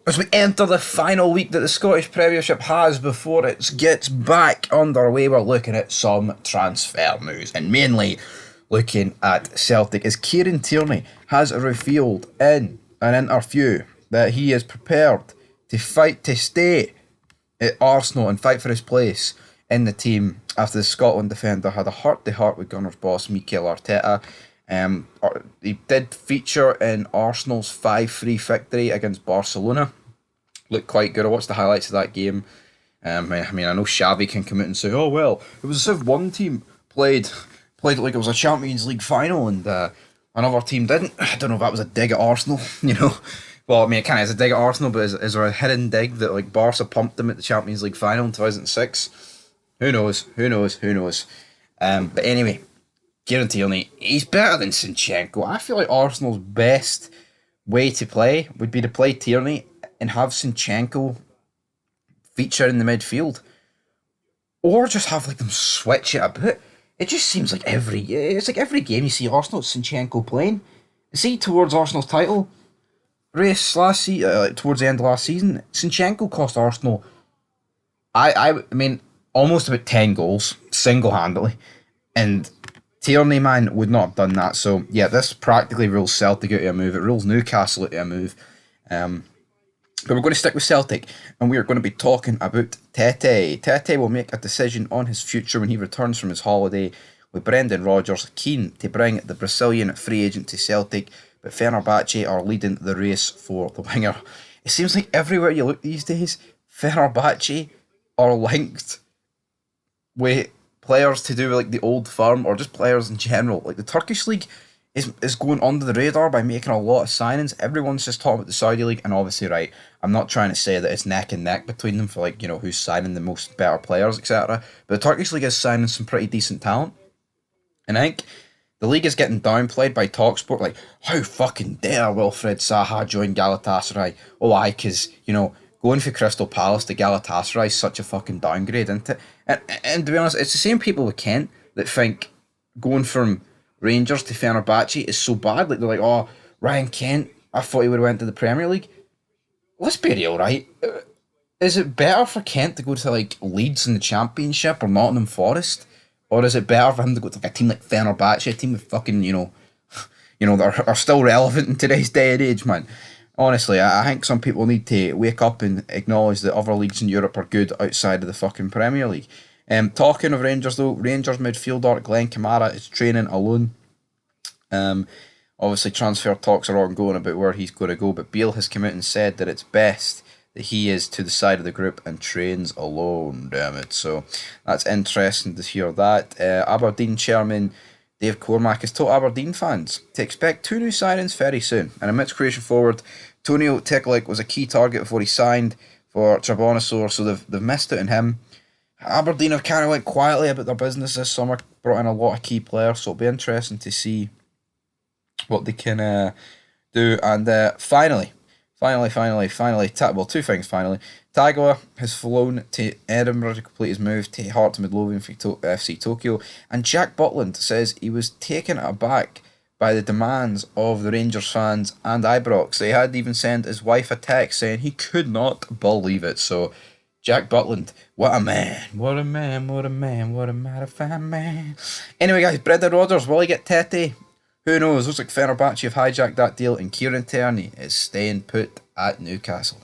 As we enter the final week that the Scottish Premiership has before it gets back underway, we're looking at some transfer news, and mainly looking at Celtic, as Kieran Tierney has revealed in an interview that he is prepared to fight to stay at Arsenal and fight for his place in the team after the Scotland defender had a heart-to-heart with Gunners boss Mikel Arteta. He did feature in Arsenal's 5-3 victory against Barcelona. Looked quite good. I watched the highlights of that game. I know Xavi can come out and say, "Oh well, it was as if one team played it like it was a Champions League final, and another team didn't." I don't know if that was a dig at Arsenal, you know. Well, I mean, it kind of is a dig at Arsenal, but is there a hidden dig that like Barca pumped them at the Champions League final in 2006? Who knows? But anyway, Kieran Tierney, he's better than Zinchenko. I feel like Arsenal's best way to play would be to play Tierney and have Zinchenko feature in the midfield, or just have like them switch it a bit. It just seems like every game you see Arsenal, it's Zinchenko playing. See, towards Arsenal's title race last season, towards the end of last season, Zinchenko cost Arsenal, I mean, almost about 10 goals single-handedly, and Tierney, man, would not have done that. So yeah, this practically rules Celtic out of a move. It rules Newcastle out of a move. But we're going to stick with Celtic, and we are going to be talking about Tete. Tete will make a decision on his future when he returns from his holiday, with Brendan Rodgers keen to bring the Brazilian free agent to Celtic, but Fenerbahce are leading the race for the winger. It seems like everywhere you look these days, Fenerbahce are linked with players to do with like the old firm, or just players in general. Like the Turkish league is going under the radar by making a lot of signings. Everyone's just talking about the Saudi league, and obviously, right, I'm not trying to say that it's neck and neck between them for like, you know, who's signing the most better players, etc. But the Turkish league is signing some pretty decent talent, and I think the league is getting downplayed by TalkSport. Like, how fucking dare Wilfred Zaha join Galatasaray? Oh, aye, because, you know, going for Crystal Palace to Galatasaray is such a fucking downgrade, isn't it? And to be honest, it's the same people with Kent that think going from Rangers to Fenerbahce is so bad. Like, they're like, oh, Ryan Kent, I thought he would have went to the Premier League. Let's be real, right? Is it better for Kent to go to like Leeds in the Championship or Nottingham Forest? Or is it better for him to go to like a team like Fenerbahce, a team with fucking, you know, that are still relevant in today's day and age, man? Honestly, I think some people need to wake up and acknowledge that other leagues in Europe are good outside of the fucking Premier League. Talking of Rangers though, Rangers midfielder Glenn Kamara is training alone. Obviously transfer talks are ongoing about where he's going to go, but Beale has come out and said that it's best that he is to the side of the group and trains alone, damn it. So that's interesting to hear that. Aberdeen chairman Dave Cormack has told Aberdeen fans to expect 2 new signings very soon. And amidst Croatian forward Tonio Tekelic was a key target before he signed for Trabzonspor, so they've missed it in him. Aberdeen have kind of went quietly about their business this summer, brought in a lot of key players, so it'll be interesting to see what they can do. And finally, two things finally. Tagawa has flown to Edinburgh to complete his move to Hearts Midlothian for FC Tokyo, and Jack Butland says he was taken aback by the demands of the Rangers fans and Ibrox. He had even sent his wife a text saying he could not believe it. So Jack Butland, what a man, what a man, what a man, what a mighty man. Anyway guys, Brendan Rodgers, will he get Tete? Who knows? Looks like Fenerbahce have hijacked that deal, and Kieran Tierney is staying put at Newcastle.